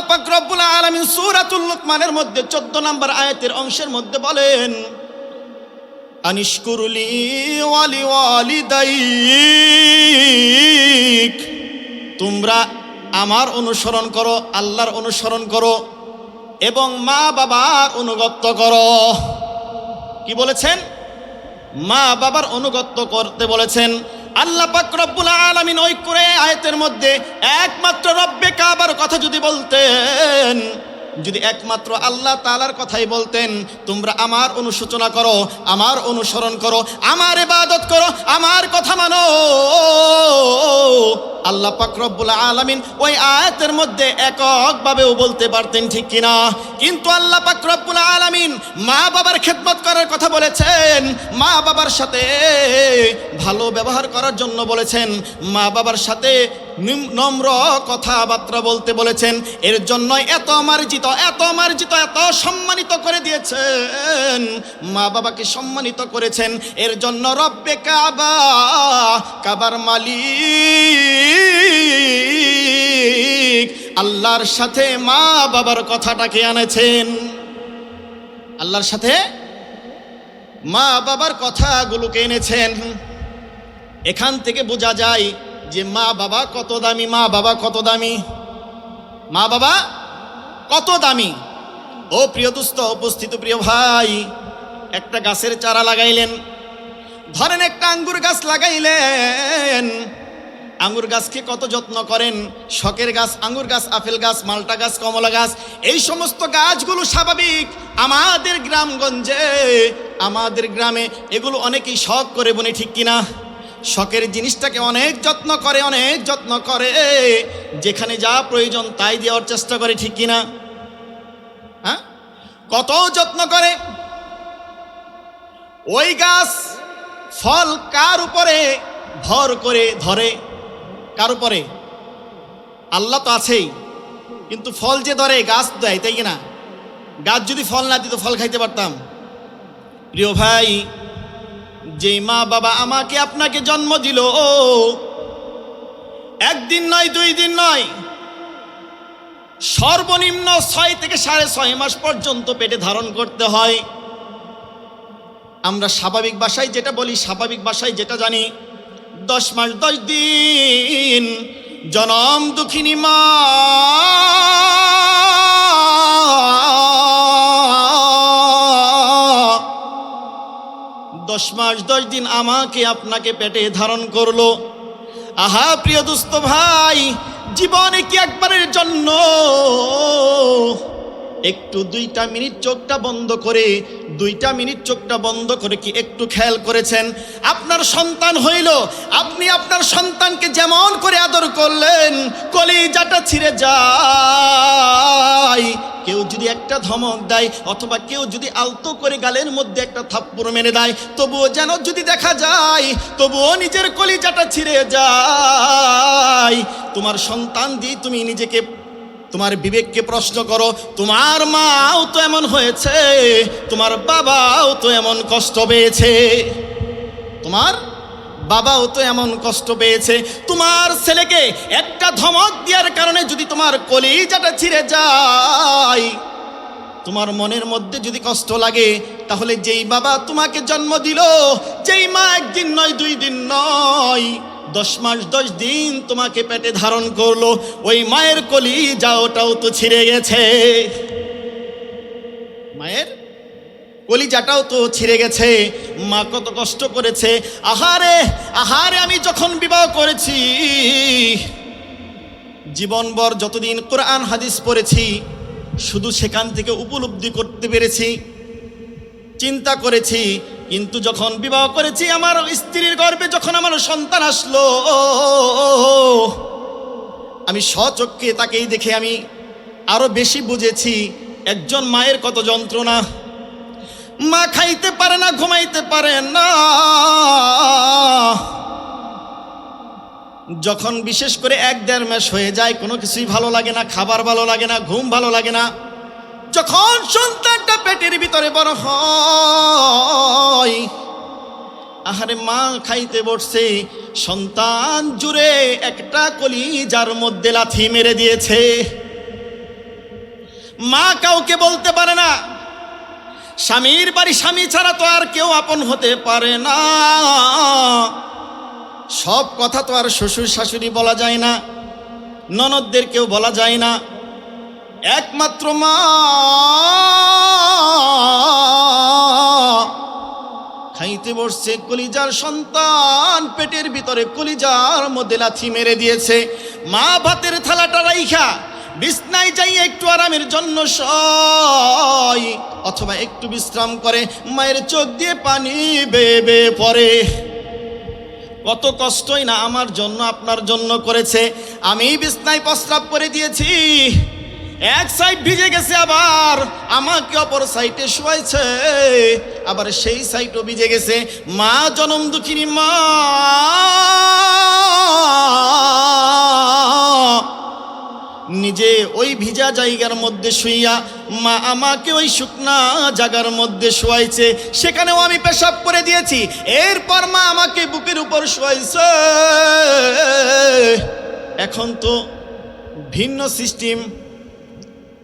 আল্লাহ পাক রব্বুল আলামিন সূরাতুল লুকমানের মধ্যে 14 নম্বর আয়াতের অংশের মধ্যে বলেন, আনিশকুরলি ওয়ালি ওয়ালিদাইক, তোমরা আমার অনুসরণ করো, আল্লাহর অনুসরণ করো এবং মা বাবার অনুগত্য করো। কি বলেছেন? মা বাবার অনুগত্য করতে বলেছেন। আল্লাহ পাক রব্বুল আলামিন ওই করে আয়াতের মধ্যে একমাত্র রব্বে কাবার কথা যদি বলতেন, যদি একমাত্র আল্লাহ তাআলার কথাই বলতেন, তোমরা আমার অনুশোচনা করো, আমার অনুসরণ করো, আমার ইবাদত করো, আমার কথা মানো, আল্লাহ পাক রব্বুল আলামিন ওই আয়াতের মধ্যে এককভাবেও বলতে পারতেন, ঠিক কিনা? কিন্তু আল্লাহ পাক রব্বুল আলামিন মা বাবার খেদমত করার কথা বলেছেন, মা বাবার সাথে ভালো ব্যবহার করার জন্য বলেছেন, মা বাবার সাথে নম্র কথাবার্তা বলতে বলেছেন। এর জন্য এত মার্জিত, এত মার্জিত, এত সম্মানিত করে দিয়েছেন, মা বাবাকে সম্মানিত করেছেন। এর জন্য রব্বে কাবা, কাবার মালিক আল্লাহর সাথে মা বাবার কথাটাকে আনেছেন। আল্লাহর সাথে মা বাবার কথাগুলোকে এনেছেন। এখান থেকে বোঝা যায় যে মা বাবা কত দামি, মা বাবা কত দামি, মা বাবা কত দামি। ও প্রিয় দোস্ত, উপস্থিত প্রিয় ভাই, একটা গাছের চারা লাগাইলেন, ধরেন একটা আঙ্গুর গাছ লাগাইলেন, আঙ্গুর গাছকে কত যত্ন করেন, শখের গাছ, আঙ্গুর গাছ, আপেল গাছ, মালটা গাছ, কমলা গাছ, এই সমস্ত গাছগুলো স্বাভাবিক আমাদের গ্রামগঞ্জে, আমাদের গ্রামে এগুলো অনেকেই শখ করে বনে, ঠিক কিনা? শখের জিনিসটাকে অনেক যত্ন করে, অনেক যত্ন করে, যেখানে যা প্রয়োজন তাই দেওয়ার চেষ্টা করে, ঠিক কিনা? হ্যাঁ, কত যত্ন করে। ওই গাছ ফল কার উপরে ভর করে ধরে? কার উপরে? আল্লাহ তো আছেই, কিন্তু ফল যে ধরে গাছ দেয়, তাই কিনা? গাছ যদি ফল না দিত ফল খাইতে পারতাম? প্রিয় ভাই, যে মা বাবা আমাকে আপনাকে জন্ম দিল, একদিন নয়, 2 দিন নয়, সর্বনিম্ন 6 থেকে 6.5 মাস পর্যন্ত পেটে ধারণ করতে হয়। আমরা স্বাভাবিক ভাষায় যেটা বলি, স্বাভাবিক ভাষায় যেটা জানি, 10 মাস 10 দিন জনম দুঃখিনী মা, 10 মাস 10 দিন আমাকে আপনাকে পেটে ধারণ করলো। আহা প্রিয় দোস্ত ভাই, জীবনে কি একবারের জন্য একটু 2টা মিনিট চোখটা বন্ধ করে, 2টা মিনিট চোখটা বন্ধ করে কি একটু খেয়াল করেছেন? আপনার সন্তান হইল, আপনি আপনার সন্তানকে যেমন করে আদর করলেন, কলিজাটা ছিঁড়ে যায়। কেউ যদি একটা ধমক দেয়, অথবা কেউ যদি আলতো করে গালের মধ্যে একটা থাপ্পড় মেরে দেয়, তবুও যেন যদি দেখা যায়, তবুও নিজের কলিজাটা ছিঁড়ে যায়। তোমার সন্তান দিয়ে তুমি নিজেকে, তোমার বিবেককে প্রশ্ন করো, তোমার মাও তো এমন হয়েছে, তোমার বাবাও তো এমন কষ্ট পেয়েছে, তোমার বাবাও তো এমন কষ্ট পেয়েছে। তোমার ছেলেকে একটা ধমক দেওয়ার কারণে যদি তোমার কলিজাটা ছিঁড়ে যায়, তোমার মনের মধ্যে যদি কষ্ট লাগে, তাহলে যেই বাবা তোমাকে জন্ম দিল, যেই মা 1 দিন নয়, 2 দিন নয়, 10 মাস 10 দিন তোমাকে পেটে ধারণ করলো, ওই মায়ের কলিজাটাও তো ছিঁড়ে গেছে, মায়ের কলিজাটাও তো ছিঁড়ে গেছে। মা কত কষ্ট করেছে। আহারে আহারে, আমি যখন বিবাহ করেছি, জীবনভর যতদিন কোরআন হাদিস পড়েছি, শুধু সেখান থেকে উপলব্ধি করতে পেরেছি, চিন্তা করেছি। কিন্তু যখন বিবাহ করেছি, আমার স্ত্রীর গর্ভে যখন আমার সন্তান আসলো, আমি স্বচক্ষে তাকেই দেখে আমি আরো বেশি বুঝেছি একজন মায়ের কত যন্ত্রণা। মা খাইতে পারে না, ঘুমাইতে পারে না, যখন বিশেষ করে 1-1.5 মাস হয়ে যায়, কোনো কিছুই ভালো লাগে না, খাবার ভালো লাগে না, ঘুম ভালো লাগে না। যখন সন্তানটা পেটের ভিতরে বড় হয়, আহারে মা খাইতে বসছে, সন্তান জুড়ে একটা কলিজার মধ্যে লাথি মেরে দিয়েছে। মা কাউকে বলতে পারে না। স্বামীর বাড়ি স্বামী ছাড়া তো আর কেউ আপন হতে পারে না। সব কথা তো আর শ্বশুর শাশুড়ি বলা যায় না, ননদদের কেউ বলা যায় না। একমাত্র মা। খাইতে বসছে, কলিজার সন্তান পেটের ভিতরে কলিজার মধ্যে লাথি মেরে দিয়েছে। মা ভাতের থালাটা রাইখা বিছনায় যাই একটু আরামের জন্য শয় অথবা একটু বিশ্রাম করে, মায়ের চোখ দিয়ে পানি বেয়ে বেয়ে পড়ে। কত কষ্টই না আমার জন্য আপনার জন্য করেছে। আমি বিছনায় প্রস্রাব করে দিয়েছি, এক সাইড ভিজে গেছে, আবার আমাকে অপর সাইডে শোয়াইছে, আবার সেই সাইডও ভিজে গেছে। মা জনম দুঃখিনী মা নিজে ওই ভিজা জায়গার মধ্যে শুইয়া মা আমাকে ওই শুকনা জায়গার মধ্যে শোয়াইছে, সেখানেও আমি পেশাব করে দিয়েছি। এরপর মা আমাকে বুকের উপর শোয়াইছে। এখন তো ভিন্ন সিস্টেম,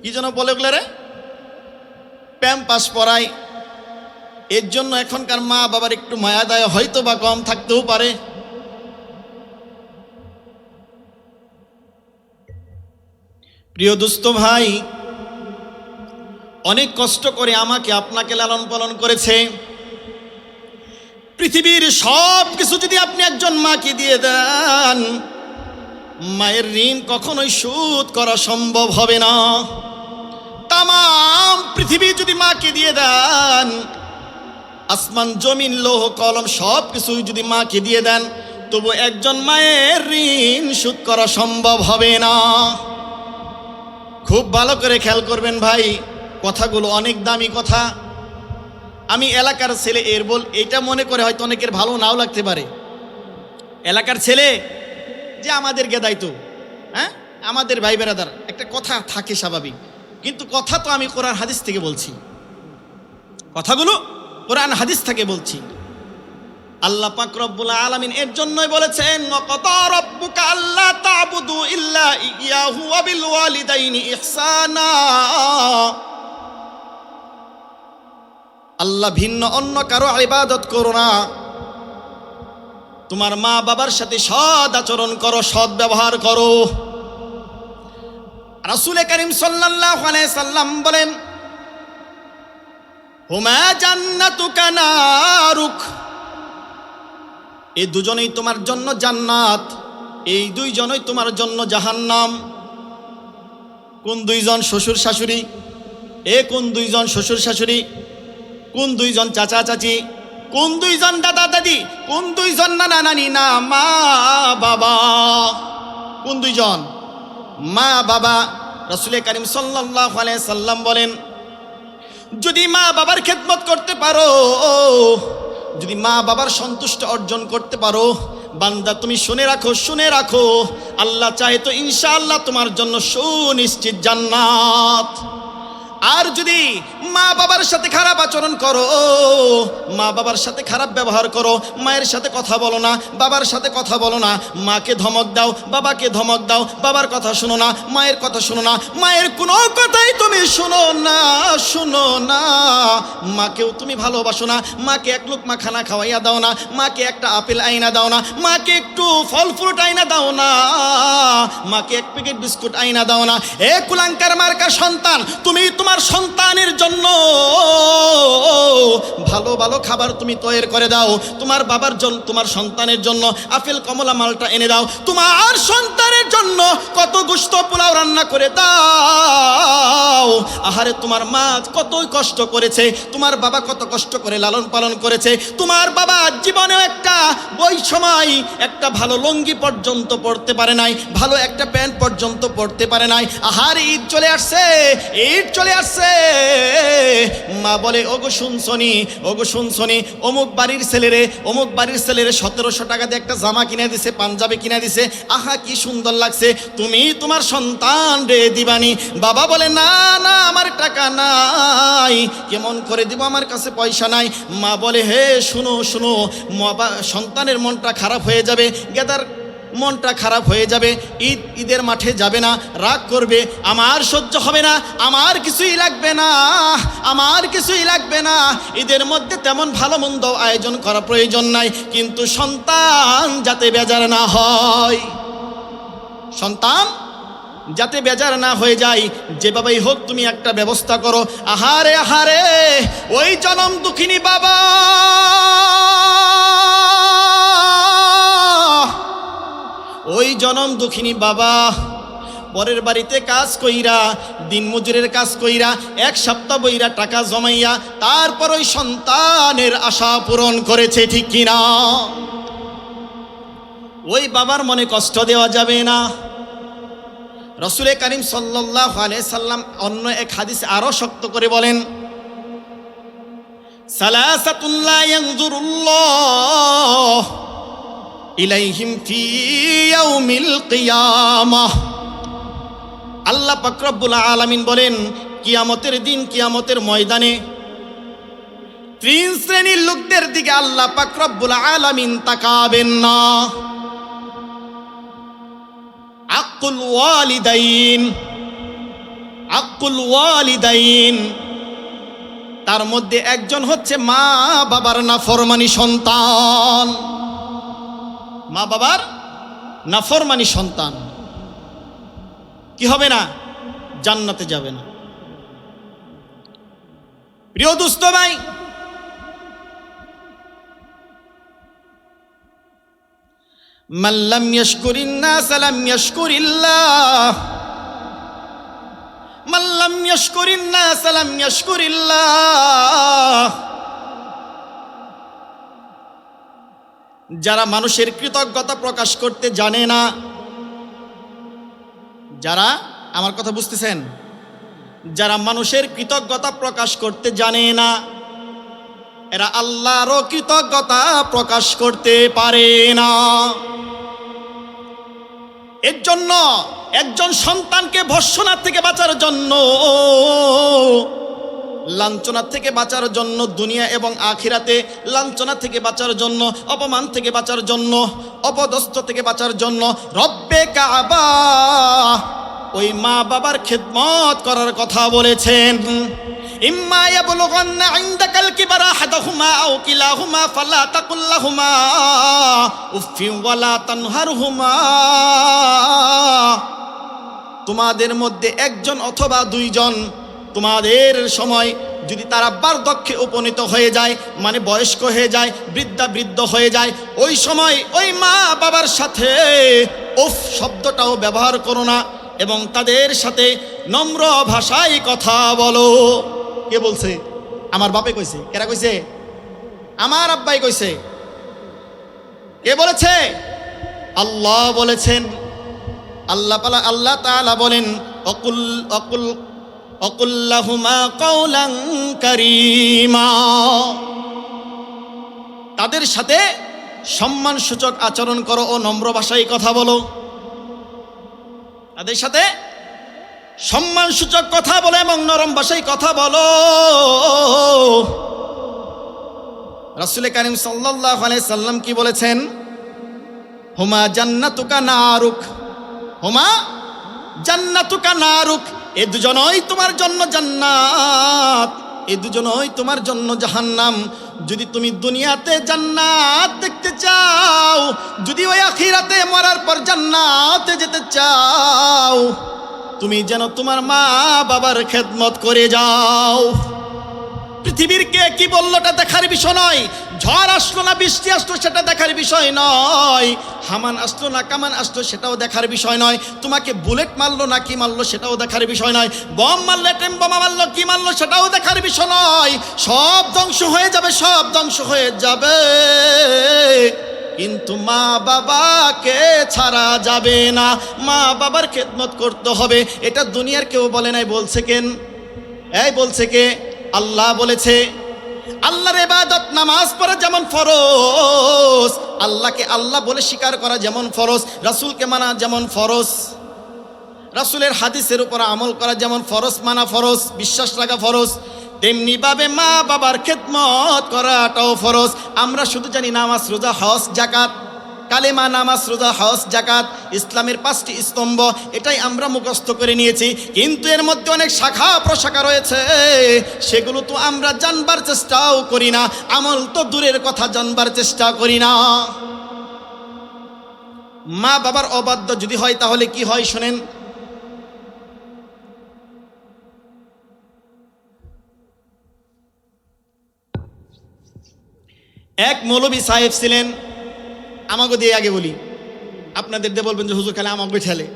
কি যেন বলে ওগুলো রে, প্যাম্পাস পরায়। এর জন্য এখনকার মা বাবার একটু মায়া দায় হয়তো বা কম থাকতেও পারে। প্রিয় দোস্ত ভাই, অনেক কষ্ট করে আমাকে আপনাকে লালন পালন করেছে। পৃথিবীর সব কিছু যদি আপনি একজন মাকে দিয়ে দেন, মায়ের ঋণ কখনোই শোধ করা সম্ভব হবে না। তাম পৃথিবী যদি মাকে দিয়ে দেন, আসমান জমিন লৌহ কলম সব কিছুই যদি মাকে দিয়ে দেন, তবু একজন মায়ের ঋণ শোধ করা সম্ভব হবে না। খুব ভালো করে খেয়াল করবেন ভাই, কথাগুলো অনেক দামি কথা। আমি এলাকার ছেলে এটা মনে করে হয়তো অনেকের ভালো নাও লাগতে পারে। এলাকার ছেলে যে আমাদের গেদাই তো, হ্যাঁ আমাদের ভাই বেরাদার, একটা কথা থাকে স্বাভাবিক, কিন্তু কথা তো আমি কোরআন হাদিস থেকে বলছি, কথাগুলো কোরআন হাদিস থেকে বলছি। আল্লাহ পাক রব্বুল আলামিন এর জন্যই বলেছেন, ওয়াকাদা রাব্বুকা আল্লা তা'বুদু ইল্লা ইয়াহু ওয়া বিল ওয়ালিদাইনি ইহসানা। আল্লাহ ভিন্ন অন্য কারো ইবাদত করো না, তোমার মা বাবার সাথে সৎ আচরণ করো, সৎ ব্যবহার করো। রাসূল করিম সাল্লাল্লাহু আলাইহি সাল্লাম বলেন, হুমা জান্নাতুকা নারুক, এই দুজনেই তোমার জন্য জান্নাত, এই দুইজনই তোমার জন্য জাহান্নাম। কোন দুইজন? শ্বশুর শাশুড়ি। কোন দুইজন শ্বশুর শাশুড়ি? কোন দুইজন চাচা চাচি? কোন দুইজন দাদা দাদি? কোন দুইজন নানা নানি? না, মা বাবা। কোন দুইজন? মা বাবা। রাসূল করিম সাল্লাল্লাহু আলাইহি সাল্লাম বলেন, যদি মা বাবার খেদমত করতে পারো, যদি মা বাবার সন্তুষ্ট অর্জন করতে পারো, বান্দা তুমি শুনে রাখো, আল্লাহ চাহে তো ইনশাআল্লাহ তোমার জন্য সুনিশ্চিত জান্নাত। আর যদি মা বাবার সাথে খারাপ আচরণ করো, মা বাবার সাথে খারাপ ব্যবহার করো, মায়ের সাথে কথা বলো না, বাবার সাথে কথা বলো না, মাকে ধমক দাও, বাবাকে ধমক দাও, বাবার কথা শোনো না, মায়ের কথা শোনো না, মায়ের কোনো কথাই তুমি শোনো না, মাকেও তুমি ভালোবাসো না, মাকে এক লুকমা খানা খাওয়াইয়া দাও না, মাকে একটা আপেল আইনা দাও না, মাকে একটু ফল ফ্রুট আইনা দাও না, মাকে এক প্যাকেট বিস্কুট আইনা দাও না। কুলাঙ্কার মার্কা সন্তান, তুমি তোমার সন্তানের জন্য ভালো ভালো খাবার তুমি তৈরি করে দাও, তোমার বাবার জন্য, তোমার সন্তানের জন্য আপেল কমলা মালটা এনে দাও, তোমার সন্তানের জন্য কত গোশত পোলাও রান্না করে দাও। আহারে, তোমার মা কতই কষ্ট করেছে, তোমার বাবা কত কষ্ট করে লালন পালন করেছে, তোমার বাবা জীবনেও একটা ওই সময় একটা ভালো লুঙ্গি পর্যন্ত পড়তে পারে নাই, ভালো একটা প্যান্ট পর্যন্ত পড়তে পারে নাই। আহারে, ঈদ চলে আসছে, মা বলে, ওগো শুনছনি, অমুক বাড়ির ছেলেরে 1700 টাকা দিয়ে একটা জামা কিনে দিছে, পাঞ্জাবি কিনে দিছে, আহা কি সুন্দর লাগছে, তুমি তোমার সন্তান রে দিবানি? বাবা বলে, না আমার টাকা নাই, কেমন করে দিব, আমার কাছে পয়সা নাই। মা বলে, হে শুনো, সন্তানের মনটা খারাপ হয়ে যাবে, গেদার মনটা খারাপ হয়ে যাবে, ঈদের মাঠে যাবে না, রাগ করবে, আমার সহ্য হবে না, আমার কিছুই লাগবে না, আমার কিছুই লাগবে না। ঈদের মধ্যে তেমন ভালো মন্দ আয়োজন করা প্রয়োজন নাই, কিন্তু সন্তান যাতে বেজার না হয়, সন্তান যাতে বেজার না হয়ে যায়, যেভাবেই হোক তুমি একটা ব্যবস্থা করো। আহারে আহারে, ওই জনম দুঃখিনী বাবা, ওই জনম দুঃখিনী বাবা পরের বাড়িতে কাজ কইরা, দিনমজুরের কাজ কইরা, এক সপ্তাহ বইরা টাকা জমাইয়া তারপর ওই সন্তানের আশা পূরণ করেছে, ঠিক কিনা? ওই বাবার মনে কষ্ট দেওয়া যাবে না। রাসূল কারীম সাল্লাল্লাহু আলাইহি সাল্লাম অন্য এক হাদিসে আরো শক্ত করে বলেন, সালাসাতুন লা ইয়ানজুরুল্লাহ ইলাইহিম ফি ইয়াউমিল কিয়ামাহ। আল্লাহ পাক রব্বুল আলামিন বলেন, কিয়ামতের দিন, কিয়ামতের ময়দানে তিন শ্রেণীর লোকদের দিকে আল্লাহ পাক রব্বুল আলামিন তাকাবেন না। আকুল ওয়ালিদাইন, আকুল ওয়ালিদাইন, তার মধ্যে একজন হচ্ছে মা বাবার নাফরমানি সন্তান, মা বাবার নাফরমানি সন্তান কি হবে না? জান্নাতে যাবে না। প্রিয় দোস্ত ভাই, মান লাম ইয়াশকুরিন নাস লাম ইয়াশকুরিল্লাহ, মান লাম ইয়াশকুরিন নাস লাম ইয়াশকুরিল্লাহ। যারা মানুষের কৃতজ্ঞতা প্রকাশ করতে জানে না, যারা, আমার কথা বুঝতেছেন, যারা মানুষের কৃতজ্ঞতা প্রকাশ করতে জানে না, এরা আল্লাহরও কৃতজ্ঞতা প্রকাশ করতে পারে না। এর জন্য একজন সন্তানকে ভর্ৎসনার থেকে বাঁচার জন্য, লাঞ্ছনার থেকে বাঁচার জন্য, দুনিয়া এবং আখিরাতে লাঞ্ছনা থেকে বাঁচার জন্য, অপমান থেকে বাঁচার জন্য, অপদস্থ থেকে বাঁচার জন্য রব্বে কাবা ওই মা বাবার খেদমত করার কথা বলেছেন। ইম্মা ইয়াবলুগান্না ইনদাকাল কিবারা আহাদুহুমা আও কিলাহুমা ফালা তাকুল লাহুমা উফফিন ওয়ালা তানহারহুমা। তোমাদের মধ্যে একজন অথবা দুইজন, তোমাদের সময় যদি তারা বার্ধক্যে উপনীত হয়ে যায়, মানে বয়স্ক হয়ে যায়, বৃদ্ধ হয়ে যায়, ওই সময় ওই মা বাবার সাথে উফ শব্দটাও ব্যবহার করো না, এবং তাদের সাথে নম্র ভাষায় কথা বলো। কে বলছে? আমার বাপে কইছে। কেরা কইছে? আমার আব্বাই কইছে। কে বলেছে? আল্লাহ বলেছেন। আল্লাহ তাআলা বলেন, অকুল লাহুমা কাওলান কারীমা। তাদের সাথে সম্মানসূচক আচরণ করো ও নম্র ভাষায় কথা বলো। তাদের সাথে সম্মানসূচক কথা বলো এবং নরম ভাষায় কথা বলো। রাসূল কারীম সাল্লাল্লাহু আলাইহি সাল্লাম কি বলেছেন? হুমা জান্নাতুকা নারুক, হুমা জান্নাতুকা নারুক। এই দুজনই তোমার জন্য জান্নাত, এই দুজনই তোমার জন্য জাহান্নাম। যদি তুমি দুনিয়াতে জান্নাত দেখতে চাও, যদি ওই আখিরাতে মরার পর জান্নাতে যেতে চাও, তুমি যেন তোমার মা বাবার খেদমত করে যাও। পৃথিবীর কে কি বললো এটা দেখার বিষয় নয়, ঝড় আসলো না বৃষ্টি আসলো সেটা দেখার বিষয় নয়, হামান আসলো না কামান আসলো সেটাও দেখার বিষয় নয়, তোমাকে বুলেট মারলো না কি মারলো সেটাও দেখার বিষয় নয়, বম মারলো অ্যাটম বোমা মারলো কি মারলো সেটাও দেখার বিষয় নয়। সব ধ্বংস হয়ে যাবে, সব ধ্বংস হয়ে যাবে, কিন্তু মা বাবাকে ছাড়া যাবে না। মা বাবার খেদমত করতে হবে। এটা দুনিয়ার কেউ বলে নাই। বলছে কেন? এই বলছে কে? আল্লাহ বলেছে। আল্লাহর ইবাদত নামাজ পড়া যেমন ফরজ, আল্লাহকে আল্লাহ বলে স্বীকার করা যেমন ফরজ, রাসূলকে মানা যেমন ফরজ, রাসূলের হাদিসের উপর আমল করা যেমন ফরজ, মানা ফরজ, বিশ্বাস রাখা ফরজ, তেমনি ভাবে মা বাবার খেদমত করাটাও ফরজ। আমরা শুধু জানি নামাজ, রোজা, হজ, যাকাত, কালেমা, নামাজ, রোজা, হজ, যাকাত, ইসলামের 5টি স্তম্ভ, এটাই আমরা মুখস্থ করে নিয়েছি। কিন্তু এর মধ্যে অনেক শাখা প্রশাখা রয়েছে, সেগুলো তো আমরা জানবার চেষ্টাও করি না, আমল তো দূরের কথা, জানবার চেষ্টা করি না। মা বাবার অবাধ্য যদি হয় তাহলে কি হয় শোনেন। এক মৌলভী সাহেব ছিলেন, আমাকে দিয়ে আগে বলি, আপনাদের দিয়ে বলবেন যে হুজুর খালি আমাকেই ঠেলে,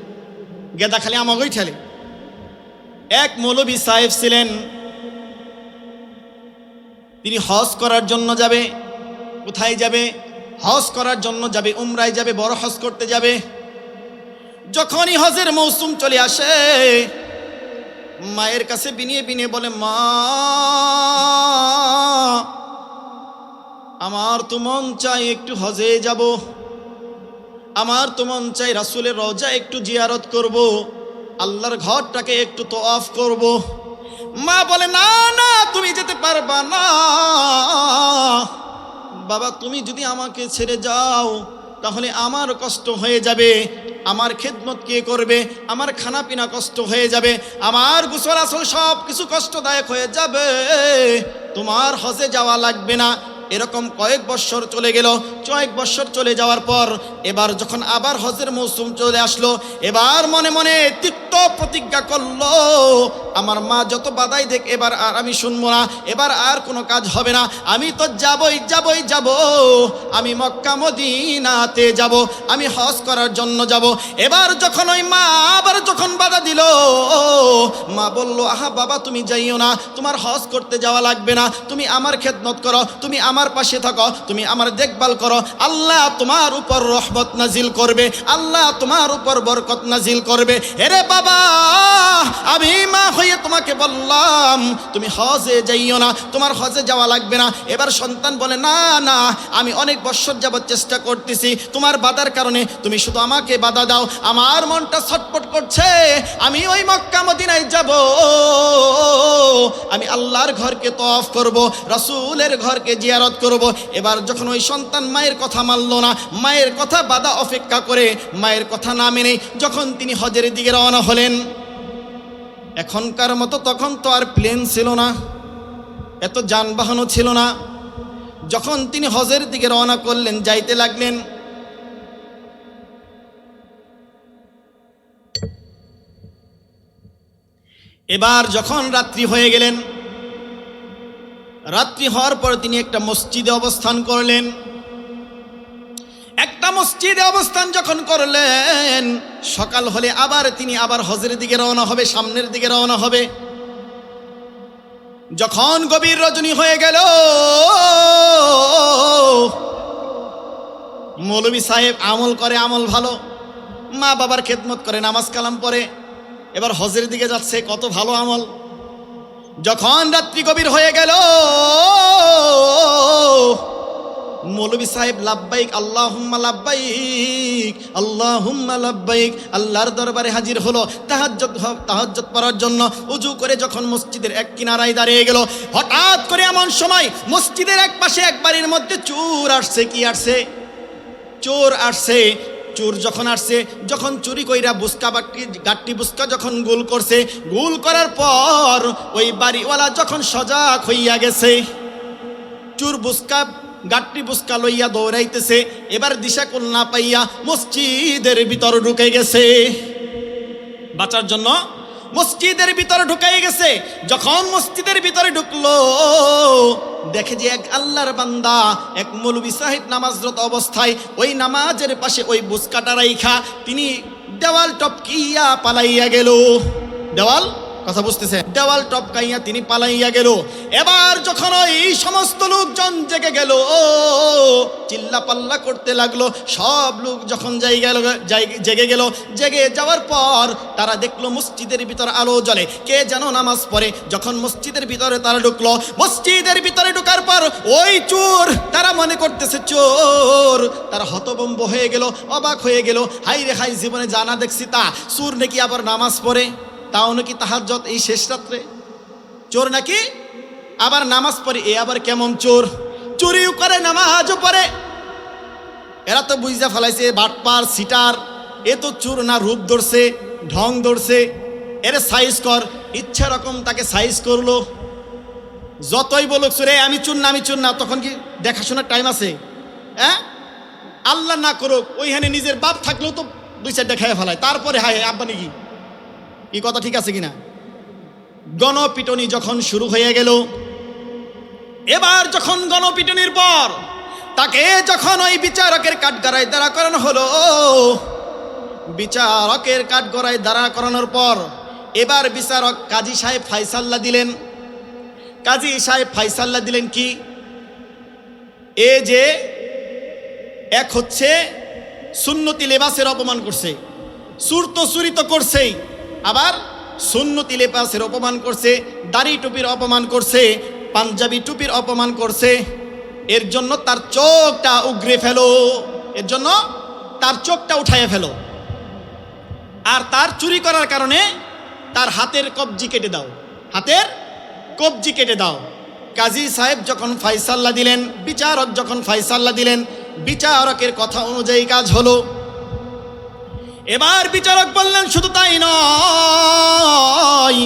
গেদা খালি আমাকেই ঠেলে। এক মৌলভী সাহেব ছিলেন, তিনি হজ করার জন্য যাবে। কোথায় যাবে? হজ করার জন্য যাবে, উমরায় যাবে, বড় হজ করতে যাবে। যখনই হজের মৌসুম চলে আসে, মায়ের কাছে বিনিয়ে বিনিয়ে বলে, মা আমার তো মন চাই একটু হজে যাব, আমার তো মন চাই রাসূলের রওজা একটু জিয়ারত করব, আল্লাহর ঘরটাকে একটু তওয়াফ করব। মা বলে, না না তুমি যেতে পারবা না বাবা, তুমি যদি আমাকে ছেড়ে যাও তাহলে আমার কষ্ট হয়ে যাবে, আমার খেদমত কে করবে, আমার খানা পিনা কষ্ট হয়ে যাবে, আমার গোসল আসল সব কিছু কষ্টদায়ক হয়ে যাবে, তোমার হজে যাওয়া লাগবে না। এরকম কয়েক বৎসর চলে গেল। কয়েক বৎসর চলে যাওয়ার পর এবার যখন আবার হজের মৌসুম চলে আসলো, এবার মনে মনে তিক্ত প্রতিজ্ঞা করলো, আমার মা যত বাধাই দেখ এবার আর আমি শুনবো না, এবার আর কোনো কাজ হবে না, আমি তো যাবই যাবই যাব, আমি মক্কা মদিনাতে যাব, আমি হজ করার জন্য যাব। এবার যখন ওই মা আবার যখন বাধা দিল, মা বলল, আহা বাবা তুমি যাইও না, তোমার হজ করতে যাওয়া লাগবে না, তুমি আমার খেদমত করো, তুমি আমার পাশে থাকো, তুমি আমার দেখভাল করো, আল্লাহ তোমার উপর রহমত নাজিল করবে, আল্লাহ তোমার উপর বরকত নাজিল করবে। এরে বাবা, আমি মা হয়ে তোমাকে বললাম তুমি হজে যাইও না, তোমার হজে যাওয়া লাগবে না। এবার সন্তান বলে, না না আমি অনেক বছর যাবত চেষ্টা করতেছি, তোমার বাধার কারণে তুমি শুধু আমাকে বাধা দাও, আমার মনটা ছটফট করছে, আমি ওই মক্কা মদিনায় যাব, আমি আল্লাহর ঘরকে তওয়াফ করব, রাসূলের ঘরকে জিয়ারত করব। এবার যখন ওই সন্তান মায়ের কথা মানল না, মায়ের কথা বাধা অপেক্ষা করে মায়ের কথা না মেনে যখন তিনি হজের দিকে রওনা হলেন, এখনকার মতো তখন তো আর প্লেন ছিল না, এত যানবাহনও ছিল না। যখন তিনি হজের দিকে রওনা করলেন, যাইতে লাগলেন, এবার যখন রাত্রি হয়ে গেলেন, রাত্রি হওয়ার পর তিনি একটা মসজিদে অবস্থান করলেন। একটা মসজিদে অবস্থান যখন করলেন, সকাল হলে আবার তিনি আবার হজের দিকে রওনা হবে, সামনের দিকে রওনা হবে। যখন গভীর রজনী হয়ে গেল, মৌলভী সাহেব আমল করে, আমল ভালো, মা বাবার খেদমত করে, নামাজ কালাম পড়ে, এবার হজের দিকে যাচ্ছে, কত ভালো আমল। যখন রাত্রি গভীর হয়ে গেল, মৌলভী সাহেব লাব্বাইক আল্লাহুম্মা লাব্বাইক আল্লাহুম্মা লাব্বাইক আল্লাহর দরবারে হাজির হলো তাহাজ্জুদ পড়ার জন্য। উজু করে যখন মসজিদের এক কিনারায় দাঁড়িয়ে গেল, হঠাৎ করে এমন সময় মসজিদের এক পাশে এক বাড়ির মধ্যে চোর আসছে। কি আসছে? চোর আসছে। চোর যখন আসছে, যখন চুরি কইরা বুসকা গাট্টি বুসকা যখন গোল করছে, গোল করার পর ওই বাড়িওয়ালা যখন সজাগ হইয়া গেছে, চোর বুসকা গাট্টি বুসকা লইয়া দৌড়াইতেছে, এবার দিশা কোল না পাইয়া মসজিদের ভিতর ঢুকে গেছে, বাঁচার জন্য মসজিদের ভিতরে ঢুকাই গেছে। যখন মসজিদের ভিতরে ঢুকলো, দেখে যে এক আল্লাহর বান্দা, এক মৌলভী সাহেব নামাজরত অবস্থায় ওই নামাজের পাশে ওই বুসকাটা রাইখা তিনি দেওয়াল টপকিয়া পালাইয়া গেল। দেওয়াল, কথা বুঝতেছে, দেওয়াল টপকাইয়া তিনি পালাইয়া গেল। এবার যখন ওই সমস্ত লোকজন জেগে গেল, চিল্লা পাল্লা করতে লাগলো, সব লোক যখন জেগে গেল, জেগে যাওয়ার পর তারা দেখলো মসজিদের ভিতর আলো জ্বলে, কে যেন নামাজ পড়ে। যখন মসজিদের ভিতরে তারা ঢুকলো, মসজিদের ভিতরে ঢোকার পর ওই চোর, তারা মনে করতেছে চোর, তারা হতভম্ব হয়ে গেল, অবাক হয়ে গেল, হাই রে হাই, জীবনে জানা দেখছি তা, চোর নাকি আবার নামাজ পড়ে, তাও নাকি তাহাজ্জুদ এই শেষ রাত্রে, চোর নাকি আবার নামাজ পড়ে, এ আবার কেমন চোর, চুরিও করে নামাজও পড়ে। এরা তো বুঝা ফেলাইছে বাটপার সিটার, এ তো চুর না, রূপ ধরছে, ঢং ধরছে, এর সাইজ কর। ইচ্ছা রকম তাকে সাইজ করলো। যতই বলুক সুরে আমি চুর না, আমি চুর না, তখন কি দেখাশোনার টাইম আছে? হ্যাঁ, আল্লাহ না করুক ওইখানে নিজের বাপ থাকলেও তো দুই চারটা খেয়ে ফেলায়, তারপরে হায় আব্বা নাকি। এই কথা ঠিক আছে কিনা? গণপিটনি যখন শুরু হয়ে গেল, এবার যখন গণপিটনির পর তাকে যখন ওই বিচারকের কাঠগড়ায় দাঁড়া করানো হলো, বিচারকের কাঠগড়ায় দাঁড়া করানোর পর এবার বিচারক কাজী সাহেব ফায়সাল্লা দিলেন। কাজী সাহেব ফায়সাল্লা দিলেন কি, এ যে এক হচ্ছে সুন্নতি লেবাসের অপমান করছে, চুর তো চুরি তো করছেই, আবার সুন্নতি লেবাসের অপমান করছে, দাড়ি টুপির অপমান করছে, পাঞ্জাবি টুপির অপমান করছে। এর জন্য তার চোখটা উগরে ফেলো, এর জন্য তার চোখটা উঠাইয়া ফেলো, আর তার চুরি করার কারণে তার হাতের কবজি কেটে দাও, হাতের কবজি কেটে দাও। কাজী সাহেব যখন ফায়সাল্লা দিলেন, বিচারক যখন ফায়সাল্লা দিলেন, বিচারকের কথা অনুযায়ী কাজ হলো। এবার বিচারক বললেন শুধু তাই নয়,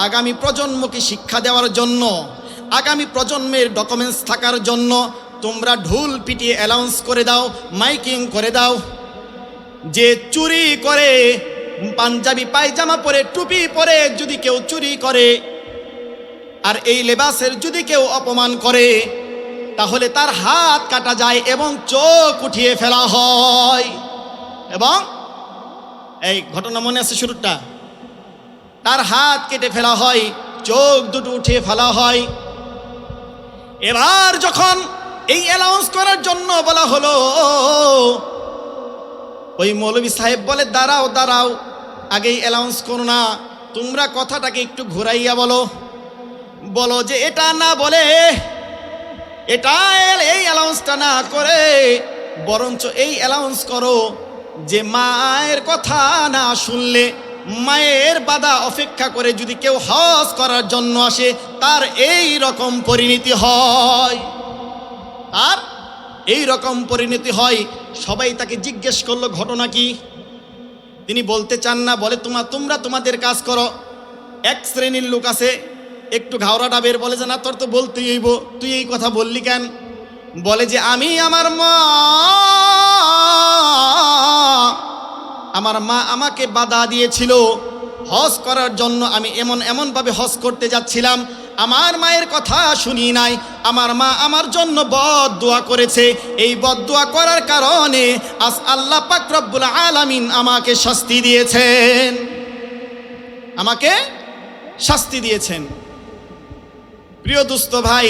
আগামী প্রজন্মকে শিক্ষা দেওয়ার জন্য, আগামী প্রজন্মের ডকুমেন্টস থাকার জন্য তোমরা ঢোল পিটিয়ে অ্যানাউন্স করে দাও, মাইকিং করে দাও যে চুরি করে, পাঞ্জাবি পায়জামা পরে টুপি পরে যদি কেউ চুরি করে আর এই লেবাসের যদি কেউ অপমান করে, তাহলে তার হাত কাটা যায় এবং চোখ উঠিয়ে ফেলা হয়। এবং এই ঘটনা মনে আছে শুরুটা, তার হাত কেটে ফেলা হয়, চোখ দুটো উঠিয়ে ফেলা হয়। এবার যখন এই অ্যানাউন্স করার জন্য বলা হলো, ওই মৌলভী সাহেব বলে দাঁড়াও দাঁড়াও, আগেই অ্যানাউন্স করো না, তোমরা কথাটাকে একটু ঘুরাইয়া বলো, বলো যে এটা না বলে, এটা এই অ্যানাউন্সটা না করে বরঞ্চ এই অ্যানাউন্স করো যে মায়ের কথা না শুনলে, মায়ের বাধা অপেক্ষা করে যদি কেউ হজ করার জন্য আসে তার এই রকম পরিণতি হয়, আর এই রকম পরিণতি হয়। সবাই তাকে জিজ্ঞেস করলো ঘটনা কি, তিনি বলতে চান না, বলে তোমরা তোমাদের কাজ করো। এক শ্রেণীর লোক আছে একটু ঘাওড়া ডাবের, বলে যে না তোর তো বলতেই হইব, তুই এই কথা বললি কেন? বলে যে আমি আমার মা আমাকে বাধা দিয়েছিল হজ করার জন্য, আমি এমনভাবে হজ করতে যাচ্ছিলাম, আমার মায়ের কথা শুনি নাই, আমার মা আমার জন্য বদদুয়া করেছে, এই বদদুয়া করার কারণে আজ আল্লাহ পাক রব্বুল আলামিন আমাকে শাস্তি দিয়েছেন, আমাকে শাস্তি দিয়েছেন। প্রিয় দোস্ত ভাই,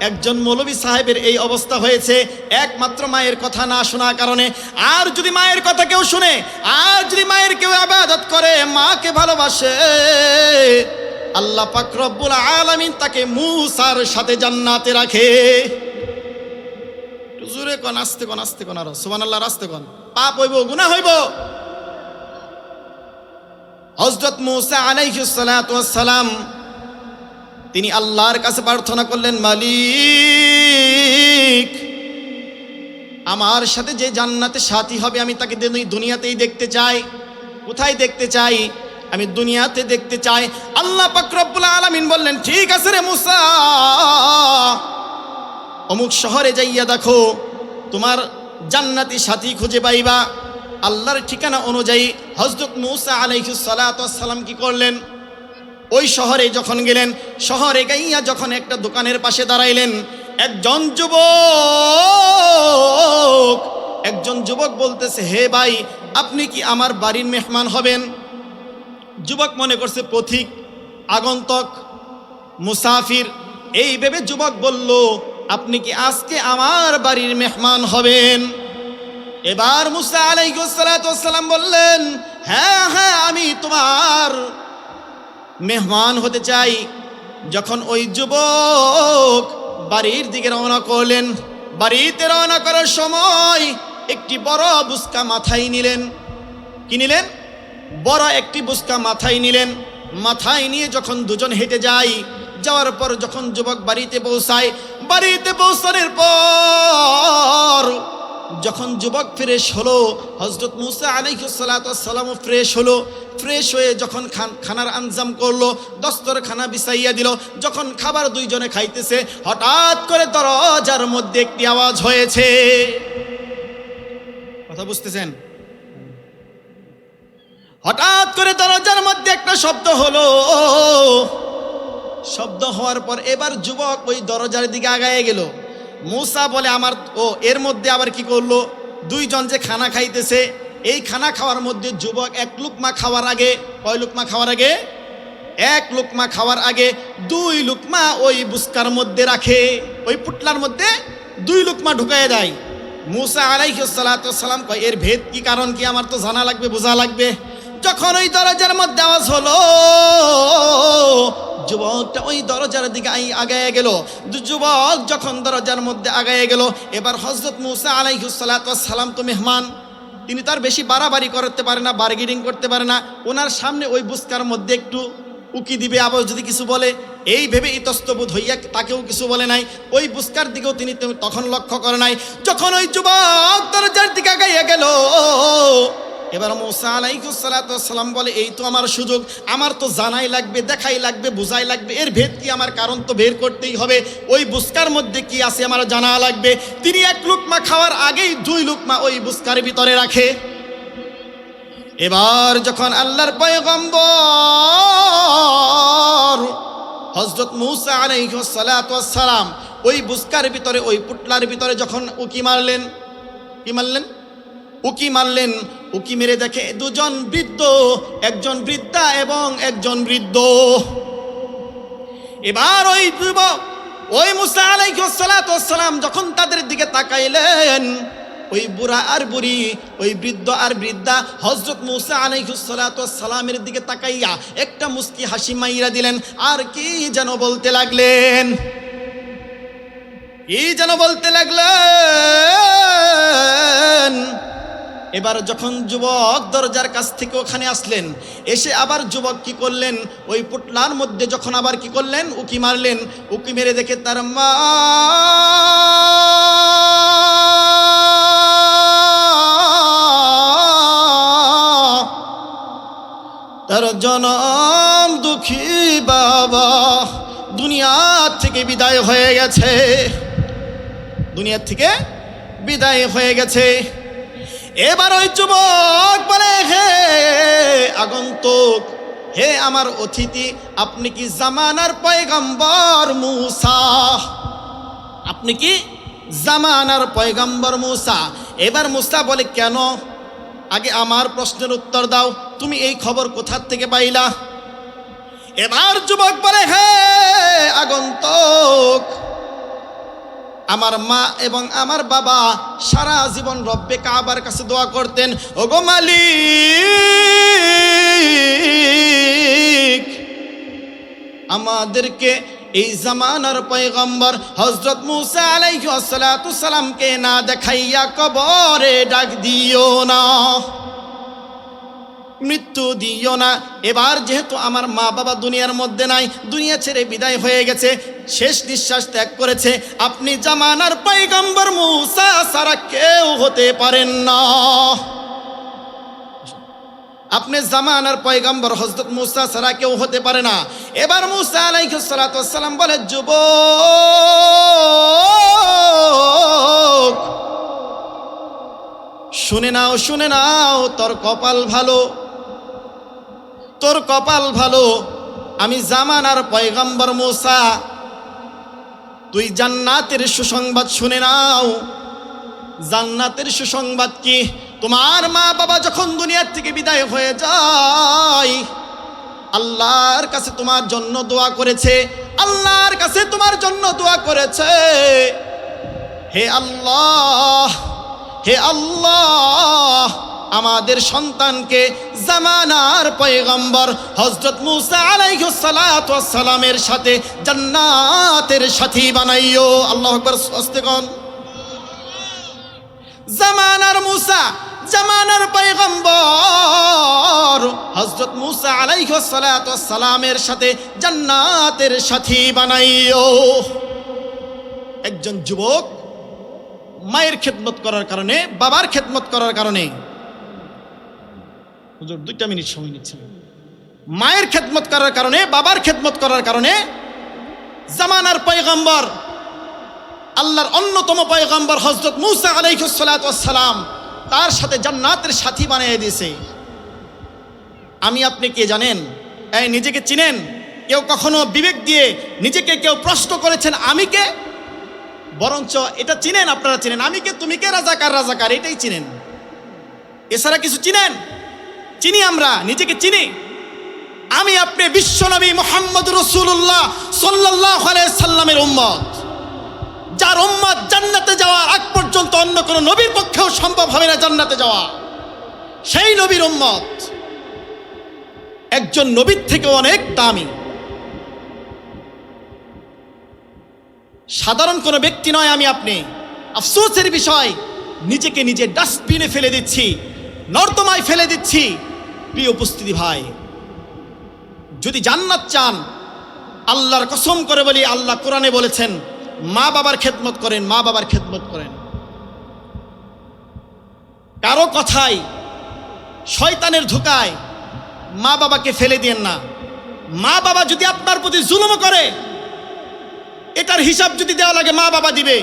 একজন মৌলভী সাহেবের এই অবস্থা হয়েছে একমাত্র মায়ের কথা না শোনার কারণে। আর যদি মায়ের কথা কেউ শুনে, আর যদি মায়ের কেউ ইবাদত করে, মাকে ভালোবাসে, আল্লাহ পাক রব্বুল আলামিন তাকে মুসার সাথে জান্নাতে রাখে। জোরে কোন, আস্তে কোন, আস্তে কোন, আর সুবহানাল্লাহ, আস্তে কোন, পাপ হইব, গুনাহ হইব। হযরত মুসা আলাইহিস সালাতু ওয়াস সালাম তিনি আল্লাহর কাছে প্রার্থনা করলেন, মালিক আমার সাথে যে জান্নাতে সাথী হবে আমি তাকে দুনিয়াতেই দেখতে চাই। কোথায় দেখতে চাই? আমি দুনিয়াতে দেখতে চাই। আল্লাহ পাক রব্বুল আলামিন বললেন, ঠিক আছে রে মুসা, অমুক শহরে যাইয়া দেখো, তোমার জান্নাতি সাথী খুঁজে পাইবা। আল্লাহর ঠিকানা অনুযায়ী হযরত মুসা আলাইহিস সালাতু ওয়াস সালাম কি করলেন? ওই শহরে যখন গেলেন, শহরে গাইয়া যখন একটা দোকানের পাশে দাঁড়াইলেন, একজন যুবক বলতেছে, হে ভাই, আপনি কি আমার বাড়ির মেহমান হবেন? যুবক মনে করছে পথিক, আগন্তক, মুসাফির, এই ভেবে যুবক বলল, আপনি কি আজকে আমার বাড়ির মেহমান হবেন? এবার মুসা আলাইহিস সালাতু ওয়াস সালাম বললেন, হ্যাঁ হ্যাঁ, আমি তোমার মেহমান হতে চাই। যখন ওই যুবক বাড়ির দিকে রওনা করলেন, বাড়িতে রওনা করার সময় একটি বড় বুসকা মাথায় নিলেন। কি নিলেন? বড় একটি বুসকা মাথায় নিলেন। মাথায় নিয়ে যখন দুজন হেঁটে যায়, যাওয়ার পর যখন যুবক বাড়িতে পৌঁছায়, বাড়িতে পৌঁছানোর পর যখন যুবক ফ্রেশ হলো, হযরত মূসা আলাইহিস সালাতু ওয়াস সালাম ফ্রেশ হলো। ফ্রেশ হয়ে যখন খানার আঞ্জাম করলো, দস্তরখানা বিছাইয়া দিল, যখন খাবার দুইজনে খাইতেছে, হঠাৎ করে দরজার মধ্যে একটি আওয়াজ হয়েছে। কথা বুঝতেছেন? হঠাৎ করে দরজার মধ্যে একটা শব্দ হলো। শব্দ হওয়ার পর এবার যুবক ওই দরজার দিকে আগায় গেল। মূসা বলে আমার এর মধ্যে আবার কি করলো, দুইজন যে খানা খাইতেছে, এই খানা খাওয়ার মধ্যে যুবক এক লুকমা খাওয়ার আগে, কয় লুকমা খাওয়ার আগে? এক লুকমা খাওয়ার আগে 2 লুকমা ওই বুসকার মধ্যে রাখে, ওই পুটলার মধ্যে 2 লুকমা ঢুকায় দেয়। মূসা আলাইহিস সালাতু ওয়াস সালাম কয় এর ভেদ কি, কারণ কি আমার তো জানা লাগবে, বোঝা লাগবে। যখন ওই দরজার মধ্যে আওয়াজ হলো, যুবকটা ওই দরজার দিকে আগায় গেল। যুবক যখন দরজার মধ্যে আগায় গেল, এবার হযরত মূসা আলাইহিস সালাতু ওয়াস সালাম তো মেহমান, তিনি তার বেশি বাড়াবাড়ি করতে পারে না, বার্গেনিং করতে পারে না। ওনার সামনে ওই বুসকার মধ্যে একটু উকি দিবে, আবার যদি কিছু বলে, এই ভেবে ইতস্তবোধ হইয়া তাকেও কিছু বলে নাই। ওই বুসকার দিকেও তিনি তখন লক্ষ্য করে নাই। যখন ওই যুবক দরজার দিকে আগাইয়া গেল, এবার মূসা আলাইহিস সালাতু ওয়াস সালাম বলে এই তো আমার সুযোগ, আমার তো জানাই লাগবে, দেখাই লাগবে, বুঝাই লাগবে, এর ভেদ কি আমার, কারণ তো বের করতেই হবে। ওই বুসকার মধ্যে কি আছে আমার জানা লাগবে। তিনি 1 লুকমা খাওয়ার আগেই 2 লুকমা ওই বুসকার ভিতরে রাখে। এবার যখন আল্লাহর পয়গম্বর হযরত মূসা আলাইহিস সালাতু ওয়াস সালাম ওই বুসকার ভিতরে, ওই পুটলার ভিতরে যখন উকি মারলেন, কি মারলেন? উকি মারলেন। উকি মেরে দেখে 2 জন বৃদ্ধ, একজন বৃদ্ধা এবং একজন বৃদ্ধ। এবার ওই যুবক, ওই মূসা আলাইহিস সালাতু ওয়াস সালাম যখন তাদের দিকে তাকাইলেন, ওই বুড়া আর বুড়ি, ওই বৃদ্ধ আর বৃদ্ধা হযরত মূসা আলাইহিস সালাতু ওয়াস সালামের দিকে তাকাইয়া একটা মুস্কি হাসি মাইরা দিলেন, আর কি যেন বলতে লাগলেন, কি যেন বলতে লাগলেন। এবার যখন যুবক দরজার কাছ থেকে ওখানে আসলেন, এসে আবার যুবক কি করলেন, ওই পুটলার মধ্যে যখন আবার কি করলেন, উকি মারলেন। উকি মেরে দেখে তার মা, তার জনম দুঃখী বাবা দুনিয়া থেকে বিদায় হয়ে গেছে, দুনিয়া থেকে বিদায় হয়ে গেছে। এবার ওই যুবক বলে হে আগন্তুক, হে আমার অতিথি, আপনি কি জামানার পয়গম্বর মূসা? আপনি কি জামানার পয়গম্বর মূসা? এবার মূসা বলে কেন, আগে আমার প্রশ্নের উত্তর দাও, তুমি এই খবর কোথা থেকে পাইলা? এবার যুবক বলে হে আগন্তুক, আমার মা এবং আমার বাবা সারা জীবন রব্বে কাবার কাছে দোয়া করতেন, ওগো মালিক, আমাদেরকে এই জামানার পয়গম্বর হযরত মূসা আলাইহিস সালাতু সালামকে না দেখাইয়া কবরে ডাক দিও না, মৃত্যু দিও না। এবার যেহেতু আমার মা বাবা দুনিয়ার মধ্যে নাই, দুনিয়া ছেড়ে বিদায় হয়ে গেছে, শেষ নিঃশ্বাস ত্যাগ করেছে, আপনি জামানার পয়গম্বর মূসা ছাড়া কেউ হতে পারেন না, আপনি জামানার পয়গম্বর হযরত মূসা ছাড়া কেউ হতে পারে না। এবার মূসা আলাইহিস সালাতু ওয়াস সালাম বলে যুবক শুনে নাও, শুনে নাও, তোর কপাল ভালো, তোর কপাল ভালো, আমি জামানার পয়গম্বর মূসা, তুই জান্নাতের সুসংবাদ শুনে নাও। জান্নাতের সুসংবাদ কি? তোমার মা বাবা যখন দুনিয়ার থেকে বিদায় হয়ে যায়, আল্লাহর কাছে তোমার জন্য দোয়া করেছে, আল্লাহর কাছে তোমার জন্য দোয়া করেছে, হে আল্লাহ, হে আল্লাহ, আমাদের সন্তানকে জামানার পয়গম্বর হযরত মূসা আলাইহিস সালাতু ওয়াস সালামের সাথে জান্নাতের সাথী বানাইও। আল্লাহু আকবার, আস্তেগণ। জামানার মূসা, জামানার পয়গম্বর হযরত মূসা আলাইহিস সালাতু ওয়াস সালামের সাথে জান্নাতের সাথী বানাইও। একজন যুবক মায়ের খেদমত করার কারণে, বাবার খেদমত করার কারণে। হুজুর 2 মিনিট সময় নিচ্ছেন। মায়ের খেদমত করার কারণে, বাবার খেদমত করার কারণে জামানার পয়গম্বর, আল্লাহর অন্যতম পয়গম্বর হযরত মূসা আলাইহিস সালাতু ওয়াস সালাম তার সাথে জান্নাতের সাথী বানিয়ে দিয়েছে। আমি আপনি কে জানেন? এই নিজেকে চিনেন? কেউ কখনো বিবেক দিয়ে নিজেকে কেউ প্রশ্ন করেছেন আমি কে? বরঞ্চ এটা চিনেন, আপনারা চিনেন আমি কে, তুমি কে, রাজাকার রাজাকার, এটাই চিনেন। এছাড়া কিছু চিনেন? চিনি, আমরা নিজেকে চিনি। আমি আপনি বিশ্বনবী মুহাম্মদ রাসূলুল্লাহ সাল্লাল্লাহু আলাইহি সাল্লামের উম্মত, যার উম্মত জান্নাতে যাওয়ার আগ পর্যন্ত অন্য কোনো নবীর পক্ষেও সম্ভব হবে না জান্নাতে যাওয়া। সেই নবীর উম্মত, একজন নবীর থেকে অনেক দামি, সাধারণ কোনো ব্যক্তি নয় আমি আপনি। আফসোসের বিষয়, নিজেকে নিজে ডাস্টবিনে ফেলে দিচ্ছি, নর্দমায় ফেলে দিচ্ছি। প্রিয় উপস্থিতি ভাই, যদি জান্নাত চান, আল্লাহর কসম করে বলি, আল্লাহ কোরআনে বলেছেন মা বাবার খেদমত করেন, মা বাবার খেদমত করেন। কারো কথায়, শয়তানের ধোকায় মা বাবাকে ফেলে দিয়েন না। মা বাবা যদি আপনার প্রতি জুলুম করে, এটার হিসাব যদি দেওয়া লাগে মা বাবা দিবে।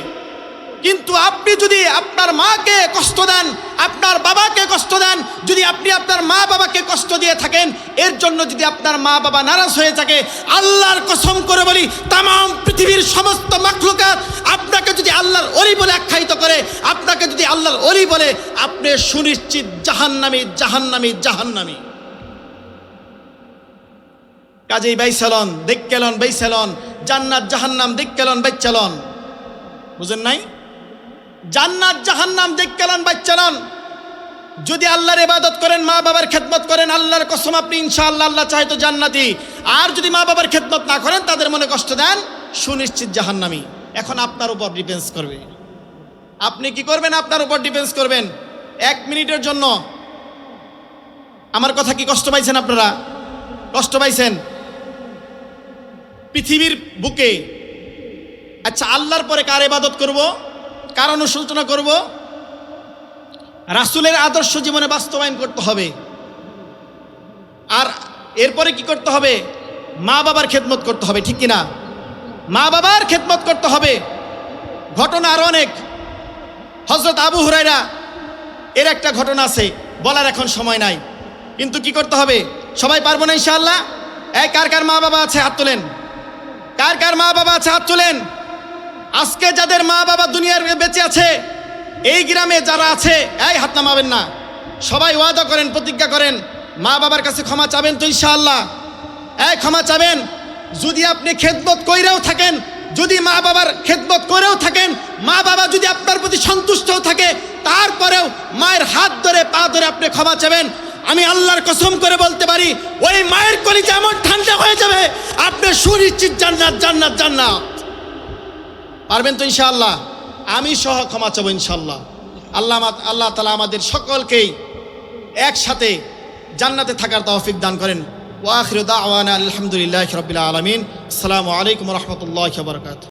কিন্তু আপনি যদি আপনার মাকে কষ্ট দেন, আপনার বাবাকে কষ্ট দেন, যদি আপনি আপনার মা বাবাকে কষ্ট দিয়ে থাকেন, এর জন্য যদি আপনার মা বাবা নারাজ হয়ে থাকে, আল্লাহর কসম করে বলি, তামাম পৃথিবীর সমস্ত মাখলুকাত আপনাকে যদি আল্লাহর ওলি বলে আখ্যায়িত করে, আপনাকে যদি আল্লাহর ওলি বলে, আপনি সুনিশ্চিত জাহান্নামী, জাহান্নামী, জাহান্নামী। কাজেই বাইসালন দেখকেলন, বাইসালন জান্নাত জাহান্নাম দেখকেলন, বাইচালন। বুঝেন নাই? জান্নাত জাহান্নাম দেখকেলন, বাইচালন। যদি আল্লাহর ইবাদত করেন, মা বাবার খেদমত করেন, আল্লাহর কসম আপনি ইনশাআল্লাহ, আল্লাহ চায় তো জান্নাতি। আর যদি মা বাবার খেদমত না করেন, তাদের মনে কষ্ট দেন, সুনিশ্চিত জাহান্নামী। এখন আপনার উপর ডিপেন্ডস করবে, আপনি কি করবেন, আপনার উপর ডিপেন্ডস করবেন। 1 মিনিটের জন্য আমার কথা কি কষ্ট পাইছেন আপনারা? কষ্ট পাইছেন? পৃথিবীর বুকে আচ্ছা আল্লাহর পরে কার ইবাদত করব, কার অনুশোচনা করব? রাসূলের আদর্শ জীবনে বাস্তবায়ন করতে হবে। আর এরপরে কি করতে হবে? মা বাবার খেদমত করতে হবে, ঠিক কিনা? মা বাবার খেদমত করতে হবে। ঘটনা আরো অনেক। হযরত আবু হুরায়রা এর একটা ঘটনা আছে, বলার এখন সময় নাই, কিন্তু কি করতে হবে? সবাই পারবো না ইনশাআল্লাহ? এই কার কার মা বাবা আছে হাত তোলেন। কার কার মা বাবা আছে হাত তোলেন। আজকে যাদের মা বাবা দুনিয়ার বেঁচে আছে, এই গ্রামে যারা আছে, এই হাত নামাবেন না। সবাই ওয়াদা করেন, প্রতিজ্ঞা করেন, মা বাবার কাছে ক্ষমা চাবেন তো ইনশাআল্লাহ? এই ক্ষমা চাবেন। যদি আপনি খেদমত কইরাও থাকেন, যদি মা বাবার খেদমত করেও থাকেন, মা বাবা যদি আপনার প্রতি সন্তুষ্টও থাকে, তারপরেও মায়ের হাত ধরে, পা ধরে আপনি ক্ষমা চাবেন। আমি আল্লাহর কসম করে বলতে পারি, ওই মায়ের কলিজা এমন ঠান্ডা হয়ে যাবে, আপনি সুনিশ্চিত জান্নাত, জান্নাত, জান্নাত। পারবেন তো ইনশাআল্লাহ? আমি সহ ক্ষমা চাবো ইনশাআল্লাহ। আল্লাহ তাআলা আমাদের সকলকেই একসাথে জান্নাতে থাকার তৌফিক দান করেন। ওয়া আখিরু দাওয়ানা আলহামদুলিল্লাহি রাব্বিল আলামিন। আসসালামু আলাইকুম ওয়া রাহমাতুল্লাহি ওয়া বারাকাতুহু।